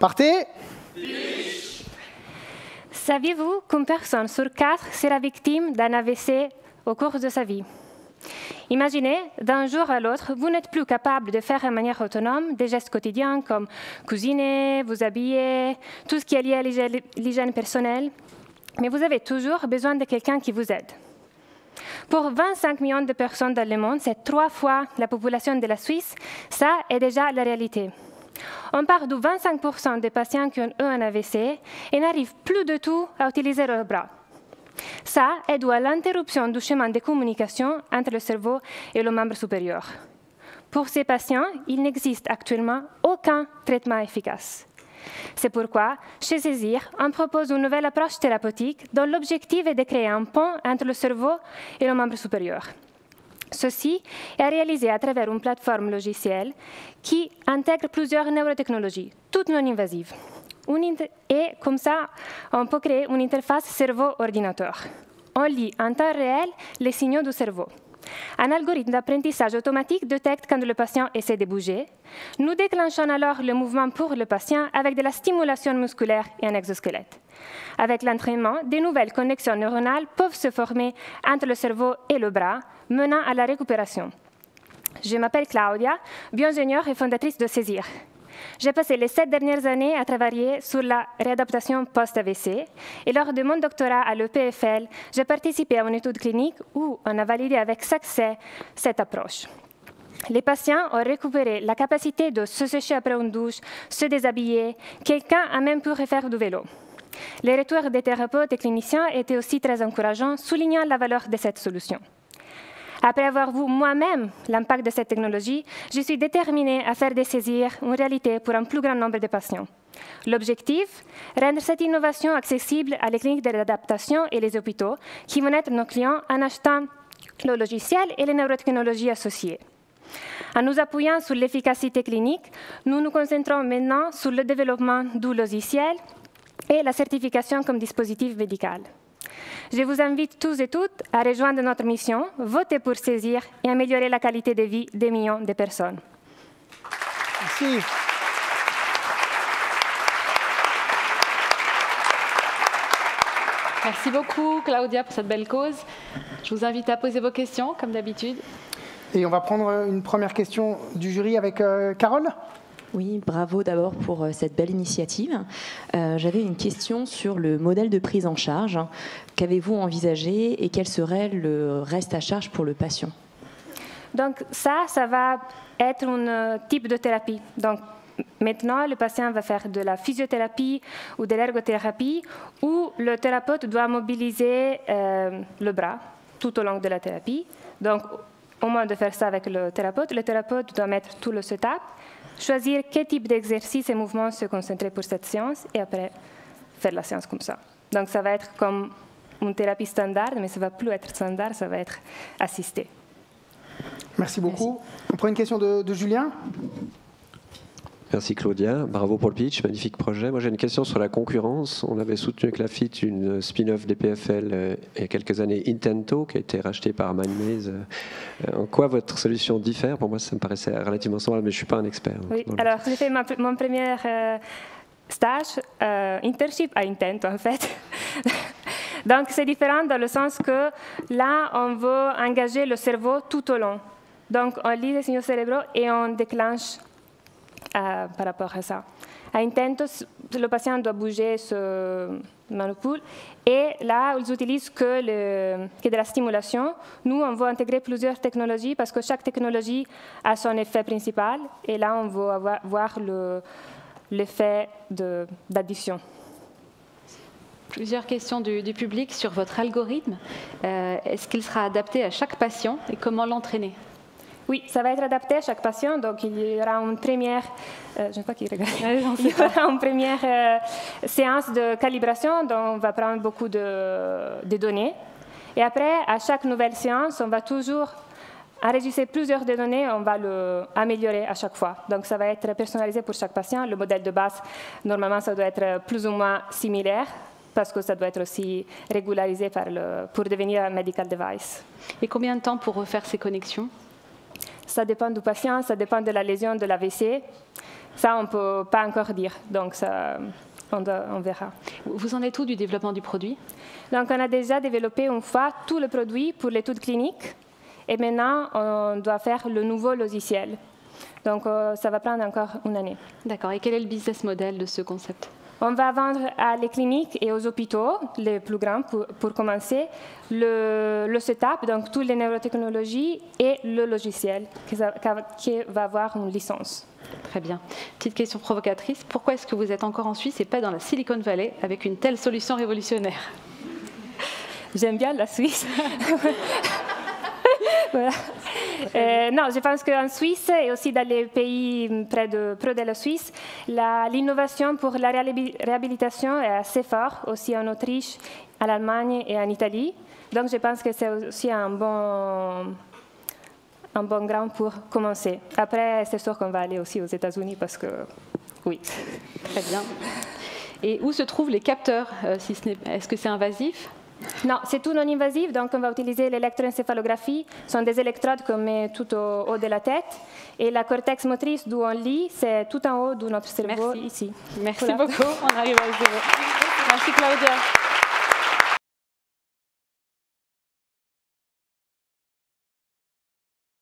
Partez. Saviez-vous qu'une personne sur 4 sera victime d'un AVC au cours de sa vie? Imaginez, d'un jour à l'autre, vous n'êtes plus capable de faire de manière autonome des gestes quotidiens comme cuisiner, vous habiller, tout ce qui est lié à l'hygiène personnelle, mais vous avez toujours besoin de quelqu'un qui vous aide. Pour 25 millions de personnes dans le monde, c'est 3 fois la population de la Suisse, ça est déjà la réalité. On parle de 25% des patients qui ont eu un AVC et n'arrivent plus du tout à utiliser leurs bras. Ça est dû à l'interruption du chemin de communication entre le cerveau et le membre supérieur. Pour ces patients, il n'existe actuellement aucun traitement efficace. C'est pourquoi, chez Césir, on propose une nouvelle approche thérapeutique dont l'objectif est de créer un pont entre le cerveau et le membre supérieur. Ceci est réalisé à travers une plateforme logicielle qui intègre plusieurs neurotechnologies, toutes non invasives. Et comme ça, on peut créer une interface cerveau-ordinateur. On lit en temps réel les signaux du cerveau. Un algorithme d'apprentissage automatique détecte quand le patient essaie de bouger. Nous déclenchons alors le mouvement pour le patient avec de la stimulation musculaire et un exosquelette. Avec l'entraînement, de nouvelles connexions neuronales peuvent se former entre le cerveau et le bras, menant à la récupération. Je m'appelle Claudia, bioingénieure et fondatrice de Césir. J'ai passé les 7 dernières années à travailler sur la réadaptation post-AVC et lors de mon doctorat à l'EPFL, j'ai participé à une étude clinique où on a validé avec succès cette approche. Les patients ont récupéré la capacité de se sécher après une douche, se déshabiller, quelqu'un a même pu refaire du vélo. Les retours des thérapeutes et cliniciens étaient aussi très encourageants, soulignant la valeur de cette solution. Après avoir vu moi-même l'impact de cette technologie, je suis déterminée à faire des Césir une réalité pour un plus grand nombre de patients. L'objectif, rendre cette innovation accessible à les cliniques d'adaptation et les hôpitaux qui vont être nos clients en achetant le logiciel et les neurotechnologies associées. En nous appuyant sur l'efficacité clinique, nous nous concentrons maintenant sur le développement du logiciel et la certification comme dispositif médical. Je vous invite tous et toutes à rejoindre notre mission, voter pour Césir et améliorer la qualité de vie des millions de personnes. Merci. Merci beaucoup, Claudia, pour cette belle cause. Je vous invite à poser vos questions, comme d'habitude. Et on va prendre une première question du jury avec Carole. Oui, bravo d'abord pour cette belle initiative. J'avais une question sur le modèle de prise en charge. Qu'avez-vous envisagé et quel serait le reste à charge pour le patient? Donc ça va être un type de thérapie. Donc maintenant, le patient va faire de la physiothérapie ou de l'ergothérapie où le thérapeute doit mobiliser le bras tout au long de la thérapie. Donc au moins de faire ça avec le thérapeute doit mettre tout le setup, choisir quel type d'exercice et mouvement se concentrer pour cette séance et après faire la séance comme ça. Donc ça va être comme une thérapie standard, mais ça ne va plus être standard, ça va être assisté. Merci beaucoup. On prend une question de Julien. Merci Claudia, bravo pour le pitch, magnifique projet. Moi j'ai une question sur la concurrence. On avait soutenu avec la FIT une spin-off des PFL il y a quelques années, Intento, qui a été racheté par MindMaze. En quoi votre solution diffère? Pour moi ça me paraissait relativement semblable, mais je ne suis pas un expert. Oui, alors j'ai fait mon premier stage, internship à Intento en fait. Donc c'est différent dans le sens que là on veut engager le cerveau tout au long. Donc on lit les signaux cérébraux et on déclenche par rapport à ça. À Intento, le patient doit bouger, se manipule, et là, ils utilisent que de la stimulation. Nous, on veut intégrer plusieurs technologies parce que chaque technologie a son effet principal, et là, on veut voir l'effet d'addition. Plusieurs questions du public sur votre algorithme. Est-ce qu'il sera adapté à chaque patient et comment l'entraîner? Oui, ça va être adapté à chaque patient. Donc, il y aura une première, je ne sais pas qui regarde. Il y aura une première séance de calibration dont on va prendre beaucoup de données. Et après, à chaque nouvelle séance, on va toujours enregistrer plusieurs données. On va l'améliorer à chaque fois. Donc, ça va être personnalisé pour chaque patient. Le modèle de base, normalement, ça doit être plus ou moins similaire, parce que ça doit être aussi régularisé pour devenir un medical device. Et combien de temps pour refaire ces connexions? Ça dépend du patient, ça dépend de la lésion de l'AVC. Ça, on ne peut pas encore dire. Donc, ça, on verra. Vous en êtes où du développement du produit? Donc, on a déjà développé une fois tout le produit pour l'étude clinique. Et maintenant, on doit faire le nouveau logiciel. Donc, ça va prendre encore une année. D'accord. Et quel est le business model de ce concept? On va vendre à les cliniques et aux hôpitaux, les plus grands pour commencer, le setup, donc toutes les neurotechnologies et le logiciel qui va avoir une licence. Très bien. Petite question provocatrice. Pourquoi est-ce que vous êtes encore en Suisse et pas dans la Silicon Valley avec une telle solution révolutionnaire? J'aime bien la Suisse. Voilà. Non, je pense qu'en Suisse et aussi dans les pays près de la Suisse, l'innovation pour la réhabilitation est assez forte, aussi en Autriche, en Allemagne et en Italie. Donc je pense que c'est aussi un bon ground pour commencer. Après, c'est sûr qu'on va aller aussi aux États-Unis parce que, oui. Très bien. Et où se trouvent les capteurs? Est-ce que c'est invasif? Non, c'est tout non-invasif, donc on va utiliser l'électroencéphalographie. Ce sont des électrodes qu'on met tout au haut de la tête. Et la cortex motrice d'où on lit, c'est tout en haut de notre cerveau, ici. Merci voilà. beaucoup, on arrive à zéro. Merci Claudia.